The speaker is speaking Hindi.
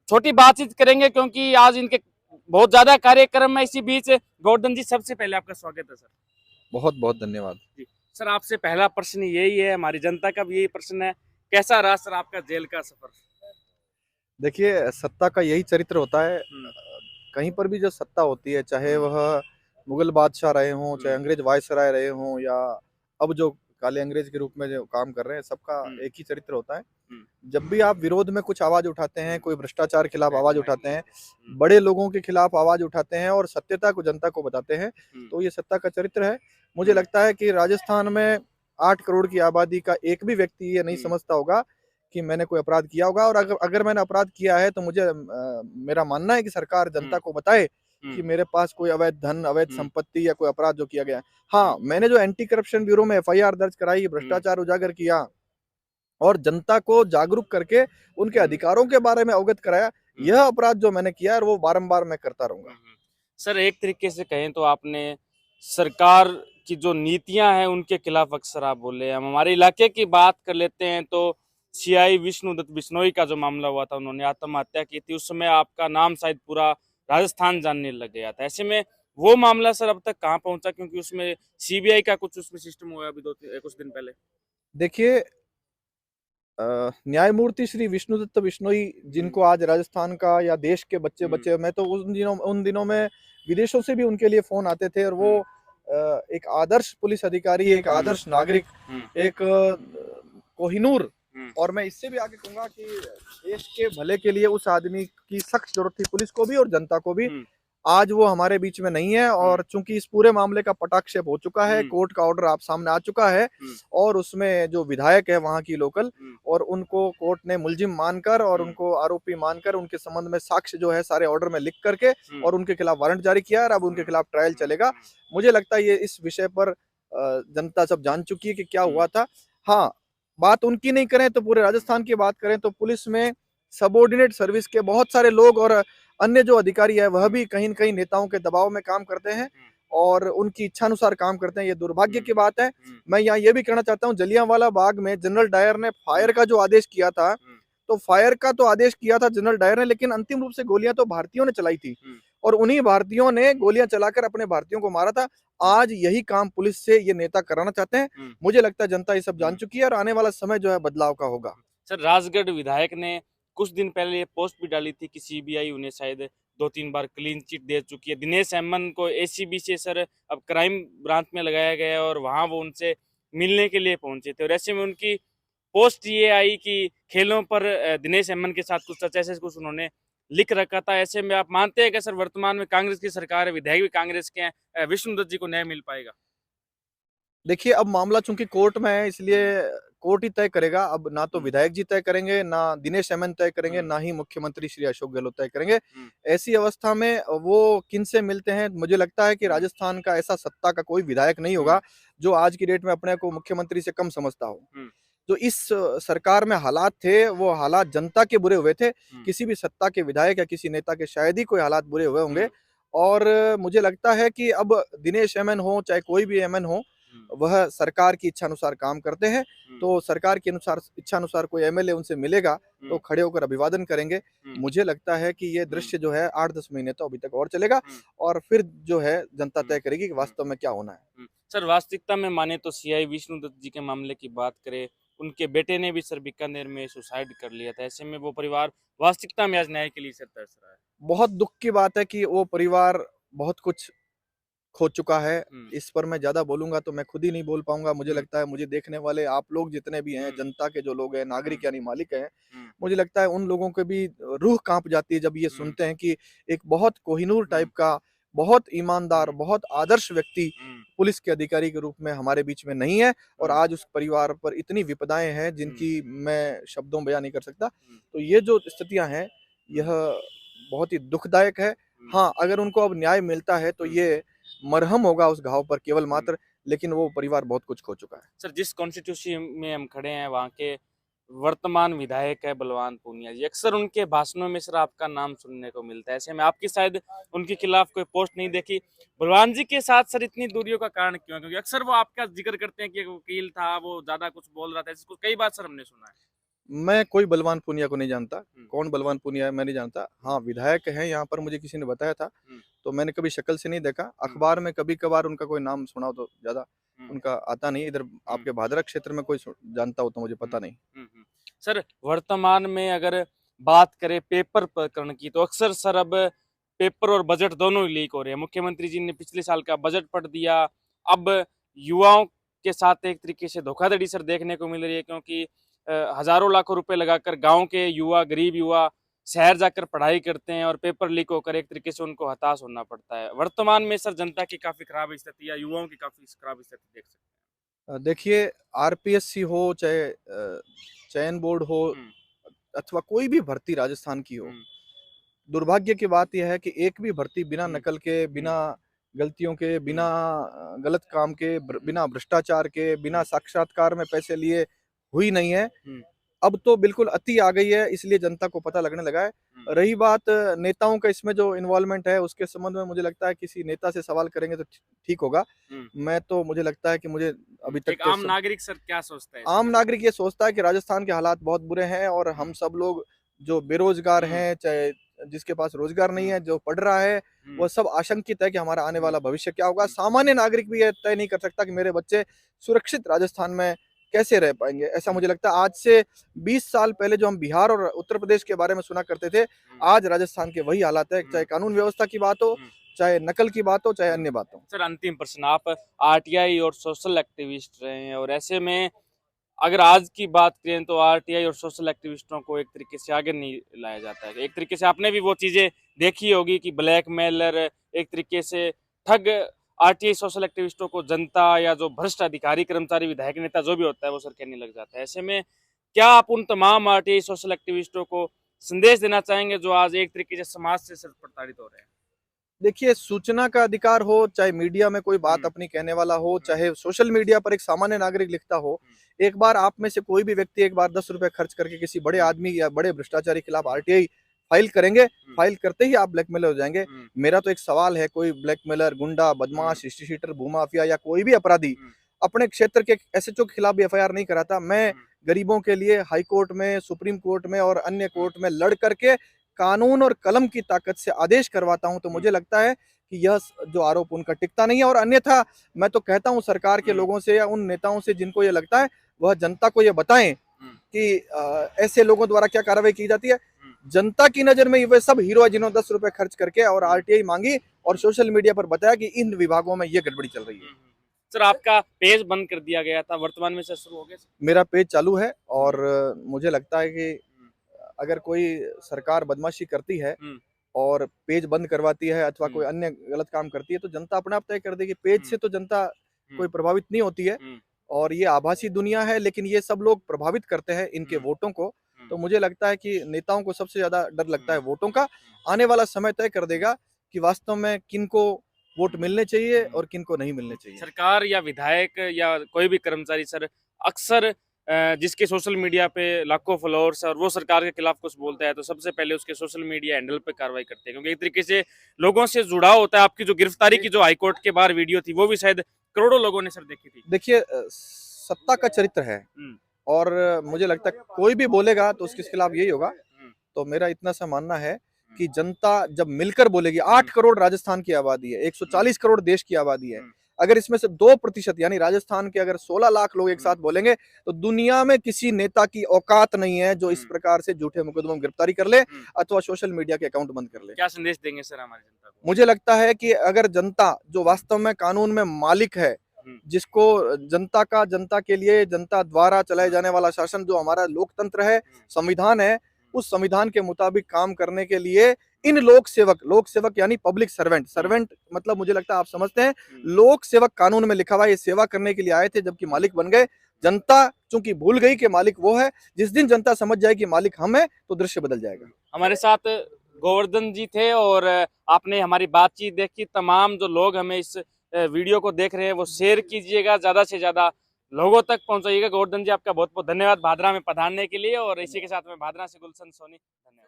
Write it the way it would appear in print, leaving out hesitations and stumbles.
छोटी बातचीत करेंगे क्योंकि आज इनके बहुत ज्यादा कार्यक्रम है। इसी बीच गोवर्धन जी, सबसे पहले आपका स्वागत है सर। बहुत बहुत धन्यवाद। जी सर, आपसे पहला प्रश्न यही है, हमारी जनता का भी यही प्रश्न है, कैसा रहा सर आपका जेल का सफर? देखिए, सत्ता का यही चरित्र होता है। हम्म, कहीं पर भी जो सत्ता होती है, चाहे वह मुगल बादशाह रहे हों, चाहे हम्म, अंग्रेज वायसराय रहे हों, या अब जो काले अंग्रेज के रूप में जो काम कर रहे हैं, सबका हम्म, एक ही चरित्र होता है। हम्म, जब भी आप विरोध में कुछ आवाज उठाते हैं, कोई भ्रष्टाचार के खिलाफ आवाज उठाते हैं, हम्म, बड़े लोगों के खिलाफ आवाज उठाते हैं और सत्यता को जनता को बताते हैं, हम्म, तो ये सत्ता का चरित्र है। मुझे हम्म, लगता है कि राजस्थान में 8 करोड़ की आबादी का एक भी व्यक्ति ये नहीं हम्म, समझता होगा कि मैंने कोई अपराध किया होगा, और अगर अगर मैंने अपराध किया है तो मुझे मेरा मानना है कि सरकार जनता हम्म, को बताए कि हम्म, मेरे पास कोई अवैध धन, अवैध हम्म, संपत्ति या कोई अपराध जो किया गया है। हम्म, हाँ, मैंने जो एंटी करप्शन ब्यूरो में एफआईआर दर्ज कराई, हम्म, भ्रष्टाचार उजागर किया और जनता को जागरूक करके उनके हम्म, अधिकारों के बारे में अवगत कराया, हम्म, यह अपराध जो मैंने किया है वो बारंबार मैं करता रहूंगा। सर, एक तरीके से कहें तो आपने सरकार की जो नीतियां हैं उनके खिलाफ अक्सर आप बोले। हम हमारे इलाके की बात कर लेते हैं तो सीआई विष्णुदत्त बिश्नोई का जो मामला हुआ था, उन्होंने आत्महत्या की थी, उस समय आपका नाम शायद पूरा राजस्थान जानने लग गया था। ऐसे में वो मामला सर अब तक कहाँ पहुंचा, क्योंकि उसमें सीबीआई का कुछ उसमें सिस्टम हुआ है अभी कुछ दिन पहले। देखिए, न्यायमूर्ति श्री विष्णुदत्त बिश्नोई, हम्म, जिनको आज राजस्थान का या देश के बच्चे हम्म, बच्चे, मैं तो उन दिनों में विदेशों से भी उनके लिए फोन आते थे, और वो हम्म, एक आदर्श पुलिस अधिकारी, एक हम्म, आदर्श नागरिक, हम्म, एक कोहिनूर। हम्म, और मैं इससे भी आगे कहूंगा कि देश के भले के लिए उस आदमी की सख्त जरूरत थी, पुलिस को भी और जनता को भी। हम्म, आज वो हमारे बीच में नहीं है, हम्म, और चूंकि इस पूरे मामले का पटाक्षेप हो चुका है, हम्म, कोर्ट का ऑर्डर आप सामने आ चुका है, हम्म, और उसमें जो विधायक है वहां की लोकल, हम्म, और उनको कोर्ट ने मुलजिम मानकर और हम्म, उनको आरोपी मानकर उनके संबंध में साक्ष्य जो है सारे ऑर्डर में लिख करके हम्म, और उनके खिलाफ वारंट जारी किया है, और अब उनके हम्म, खिलाफ ट्रायल चलेगा। हम्म, मुझे लगता है ये इस विषय पर जनता सब जान चुकी है कि क्या हम्म, हुआ था। हाँ, बात उनकी नहीं करें तो पूरे राजस्थान की बात करें तो पुलिस में सबॉर्डिनेट सर्विस के बहुत सारे लोग और अन्य जो अधिकारी है वह हम्म, भी कहीं न कहीं नेताओं के दबाव में काम करते हैं हम्म, और उनकी इच्छानुसार काम करते हैं। ये दुर्भाग्य हम्म, की बात है। हम्म, मैं यहाँ ये भी कहना चाहता हूँ, जलियांवाला बाग में जनरल डायर ने फायर हम्म, का जो आदेश किया था, हम्म, तो फायर का तो आदेश किया था जनरल डायर ने, लेकिन अंतिम रूप से गोलियां तो भारतीयों ने चलाई थी, हम्म, और उन्हीं भारतीयों ने गोलियां चलाकर अपने भारतीयों को मारा था। हम्म, आज यही काम पुलिस से ये नेता कराना चाहते हैं। हम्म, मुझे लगता है जनता ये सब जान हम्म। चुकी है, और आने वाला समय जो है बदलाव का होगा। सर, राजगढ़ विधायक ने कुछ दिन पहले ये पोस्ट भी डाली थी कि सीबीआई उन्हें शायद 2-3 बार क्लीन चिट दे चुकी है। दिनेश एमन को एसीबी से सर अब क्राइम ब्रांच में लगाया गया है और वहां वो उनसे मिलने के लिए पहुंचे थे, और ऐसे में उनकी पोस्ट ये आई कि खेलों पर दिनेश एमन के साथ कुछ सच ऐसे कुछ उन्होंने लिख रखा था। ऐसे में आप मानते हैं कि सर वर्तमान में कांग्रेस की सरकार है, विधायक भी कांग्रेस के हैं, विष्णुदत्त जी को न्याय मिल पाएगा? देखिए, अब मामला चूंकि कोर्ट में है, इसलिए हम्म, कोर्ट ही तय करेगा। अब ना तो हम्म, विधायक जी तय करेंगे, ना दिनेश एमन तय करेंगे, हम्म, ना ही मुख्यमंत्री श्री अशोक गहलोत तय करेंगे। हम्म, ऐसी अवस्था में वो किन से मिलते हैं, मुझे लगता है कि हम्म, राजस्थान का ऐसा सत्ता का कोई विधायक नहीं हम्म, होगा जो आज की डेट में अपने को मुख्यमंत्री से कम समझता हो। हम्म, जो इस सरकार में हालात थे, वो हालात जनता के बुरे हुए थे। हम्म, किसी भी सत्ता के विधायक या किसी नेता के शायद ही कोई हालात बुरे हुए होंगे। हम्म, और मुझे लगता है कि अब दिनेश एमन हो चाहे कोई भी एमन हो, हम्म, वह सरकार की इच्छानुसार काम करते हैं। हम्म, तो सरकार के अनुसार इच्छानुसार कोई एमएलए उनसे मिलेगा तो हम्म, खड़े होकर अभिवादन करेंगे। हम्म, मुझे लगता है कि ये हम्म, दृश्य जो है 8-10 महीने तो अभी तक और चलेगा, हम्म, और फिर जो है जनता हम्म, तय करेगी कि हम्म, वास्तव में क्या होना है। सर, वास्तविकता में माने तो सीआई विष्णुदत्त जी के मामले की बात करें, उनके बेटे ने भी सर बीकानेर में सुसाइड कर लिया था। ऐसे में वो परिवार वास्तविकता में आज न्याय के लिए सर तरस रहा है। बहुत दुःख की बात है कि वो परिवार बहुत कुछ खो चुका है। हम्म, इस पर मैं ज़्यादा बोलूँगा तो मैं खुद ही नहीं बोल पाऊँगा। मुझे हम्म, लगता है मुझे देखने वाले आप लोग जितने भी हैं, हम्म, जनता के जो लोग हैं, हम्म, नागरिक यानी मालिक हैं, हम्म, मुझे लगता है उन लोगों के भी रूह काँप जाती है जब ये हम्म, सुनते हैं कि एक बहुत कोहिनूर हम्म, टाइप का, बहुत ईमानदार, हम्म, बहुत आदर्श व्यक्ति हम्म, पुलिस के अधिकारी के रूप में हमारे बीच में नहीं है, और हम्म, आज उस परिवार पर इतनी विपदाएँ हैं हम्म, जिनकी मैं शब्दों में बयाँ नहीं कर सकता। हम्म, तो ये जो स्थितियाँ हैं, यह हम्म, बहुत ही दुखदायक है। हम्म, हाँ, अगर उनको अब न्याय मिलता है तो हम्म, ये मरहम होगा उस घाव पर केवल हम्म। मात्र, लेकिन वो परिवार बहुत कुछ खो चुका है। सर, जिस कॉन्स्टिट्यूंसी में हम खड़े हैं वहाँ के वर्तमान विधायक है बलवान पूनिया जी, अक्सर उनके भाषणों में सर आपका नाम सुनने को मिलता है। ऐसे में आपकी शायद उनके खिलाफ कोई पोस्ट नहीं देखी। बलवान जी के साथ सर इतनी दूरियों का कारण क्यों है? क्योंकि अक्सर वो आपका जिक्र करते हैं कि एक वकील था, वो ज्यादा कुछ बोल रहा था, ऐसे कुछ कई बार सर हमने सुना है। मैं कोई बलवान पूनिया को नहीं जानता। हम्म। कौन बलवान पूनिया है मैं नहीं जानता। हाँ, विधायक हैं यहाँ पर, मुझे किसी ने बताया था, हम्म। तो मैंने कभी शक्ल से नहीं देखा। अखबार में कभी-कभार उनका कोई नाम सुना हो तो ज़्यादा हम्म। उनका आता नहीं। इधर आपके भादरा क्षेत्र में कोई जानता हो तो मुझे पता नहीं। सर, वर्तमान में अगर बात करें पेपर प्रकरण की, तो अक्सर सर अब पेपर और बजट दोनों ही लीक हो रहे हैं। मुख्यमंत्री जी ने पिछले साल का बजट पढ़ दिया। अब युवाओं के साथ एक तरीके से धोखाधड़ी सर देखने को मिल रही है, क्योंकि हजारों लाखों रुपए लगाकर गांव के युवा, गरीब युवा शहर जाकर पढ़ाई करते हैं और पेपर लीक होकर एक तरीके से उनको हताश होना पड़ता है। वर्तमान में सर जनता की काफी खराब स्थिति या युवाओं की काफी खराब स्थिति देख सकते देखिए, आरपीएससी हो चाहे चयन बोर्ड हो हैं। अथवा कोई भी भर्ती राजस्थान की हो, दुर्भाग्य की बात यह है कि एक भी भर्ती बिना नकल के, बिना गलतियों के, बिना गलत काम के, बिना भ्रष्टाचार के, बिना साक्षात्कार में पैसे लिए हुई नहीं है। अब तो बिल्कुल अति आ गई है, इसलिए जनता को पता लगने लगा है। रही बात नेताओं का इसमें जो इन्वॉल्वमेंट है, उसके संबंध में मुझे लगता है किसी नेता से सवाल करेंगे तो ठीक होगा। मैं तो मुझे लगता है कि मुझे अभी तक एक आम नागरिक सर क्या सोचता है? आम नागरिक ये सोचता है कि राजस्थान के हालात बहुत बुरे हैं और हम सब लोग जो बेरोजगार हैं, चाहे जिसके पास रोजगार नहीं है, जो पढ़ रहा है, वो सब आशंकित है कि हमारा आने वाला भविष्य क्या होगा। सामान्य नागरिक भी ये तय नहीं कर सकता कि मेरे बच्चे सुरक्षित राजस्थान में कैसे रह पाएंगे। ऐसा मुझे लगता है आज से 20 साल पहले जो हम बिहार और उत्तर प्रदेश के बारे में सुना करते थे, आज राजस्थान के वही हालात है, चाहे कानून व्यवस्था की बात हो, चाहे नकल की बात हो, चाहे अन्य बात हो। सर, अंतिम प्रश्न, आप आरटीआई और सोशल एक्टिविस्ट रहे हैं, और ऐसे में अगर आज की बात करें तो आरटीआई और सोशल एक्टिविस्टों को एक तरीके से आगे नहीं लाया जाता है। एक तरीके से आपने भी वो चीजें देखी होगी कि ब्लैकमेलर, एक तरीके से ठग आरटीआई सोशल एक्टिविस्टों को जनता या जो भ्रष्ट अधिकारी, कर्मचारी, विधायक, नेता जो भी होता है वो सर कहने लग जाता है। ऐसे में क्या आप उन तमाम आरटीआई सोशल एक्टिविस्टों को संदेश देना चाहेंगे जो आज एक तरीके से समाज से सर प्रताड़ित हो रहे हैं? देखिए, सूचना का अधिकार हो, चाहे मीडिया में कोई बात अपनी कहने वाला हो, चाहे सोशल मीडिया पर एक सामान्य नागरिक लिखता हो, एक बार आप में से कोई भी व्यक्ति एक बार 10 रुपए खर्च करके किसी बड़े आदमी या बड़े भ्रष्टाचारी के खिलाफ आरटीआई फाइल करेंगे, फाइल करते ही आप ब्लैकमेलर हो जाएंगे। मेरा तो एक सवाल है, कोई ब्लैकमेलर, गुंडा, बदमाश, हिस्ट्री शीटर, भूमाफिया या कोई भी अपराधी अपने क्षेत्र के एसएचओ के खिलाफ भी एफआईआर नहीं कराता। मैं गरीबों के लिए हाई कोर्ट में, सुप्रीम कोर्ट में और अन्य कोर्ट में लड़ करके कानून और कलम की ताकत से आदेश करवाता हूं। तो मुझे लगता है कि यह जो आरोप उनका टिकता नहीं है। और अन्यथा मैं तो कहता हूं सरकार के लोगों से या उन नेताओं से जिनको ये लगता है, वह जनता को ये बताएं कि ऐसे लोगों द्वारा क्या कार्रवाई की जाती है। जनता की नजर में वे सब हीरो है जिन्होंने 10 रुपए खर्च करके और आरटीआई मांगी और सोशल मीडिया पर बताया कि इन विभागों में ये गड़बड़ी चल रही है। सर, आपका पेज बंद कर दिया गया था, वर्तमान में सर शुरू हो गया? मेरा पेज चालू है और मुझे लगता है कि अगर कोई सरकार बदमाशी करती है और पेज बंद करवाती है अथवा कोई अन्य गलत काम करती है, तो जनता अपने आप तय कर देगी। पेज से तो जनता कोई प्रभावित नहीं होती है और ये आभासी दुनिया है, लेकिन ये सब लोग प्रभावित करते हैं इनके वोटों को। तो मुझे लगता है कि नेताओं को सबसे ज्यादा डर लगता है वोटों का। आने वाला समय तय कर देगा कि वास्तव में किनको वोट मिलने चाहिए और किनको नहीं मिलने चाहिए। सरकार या विधायक या कोई भी कर्मचारी सर अक्सर जिसके सोशल मीडिया पे लाखों फॉलोअर्स है और वो सरकार के खिलाफ कुछ बोलता है, तो सबसे पहले उसके सोशल मीडिया हैंडल पे कार्रवाई करते हैं, क्योंकि एक तरीके से लोगों से जुड़ाव होता है। आपकी जो गिरफ्तारी की जो हाईकोर्ट के बाहर वीडियो थी, वो भी शायद करोड़ों लोगों ने सर देखी थी। देखिए, सत्ता का चरित्र है और मुझे लगता है कोई भी बोलेगा तो उसके खिलाफ यही होगा। तो मेरा इतना सा मानना है कि जनता जब मिलकर बोलेगी, 8 करोड़ राजस्थान की आबादी है, 140 करोड़ देश की आबादी है, अगर इसमें से 2% यानी राजस्थान के अगर 16 लाख लोग एक साथ बोलेंगे, तो दुनिया में किसी नेता की औकात नहीं है जो इस प्रकार से झूठे मुकदमों में गिरफ्तारी कर ले अथवा सोशल मीडिया के अकाउंट बंद कर ले। क्या संदेश देंगे सर हमारी जनता को? मुझे लगता है कि अगर जनता जो वास्तव में कानून में मालिक है, जिसको जनता के लिए, जनता द्वारा चलाए जाने वाला शासन जो हमारा लोकतंत्र है, संविधान है, उस संविधान के मुताबिक काम करने के लिए इन लोक सेवक यानी पब्लिक सर्वेंट मतलब मुझे लगता है आप समझते हैं, लोक सेवक कानून में लिखा हुआ है, ये सेवा करने के लिए आए थे, जबकि मालिक बन गए। जनता चूंकि भूल गई कि मालिक वो है, जिस दिन जनता समझ जाए कि मालिक हम है तो दृश्य बदल जाएगा। हमारे साथ गोवर्धन जी थे और आपने हमारी बातचीत देखी। तमाम जो लोग हमें इस वीडियो को देख रहे हैं वो शेयर कीजिएगा, ज्यादा से ज्यादा लोगों तक पहुंचाइएगा। गोवर्धन जी, आपका बहुत बहुत धन्यवाद भादरा में पधारने के लिए। और इसी के साथ में भादरा से गुलशन सोनी, धन्यवाद।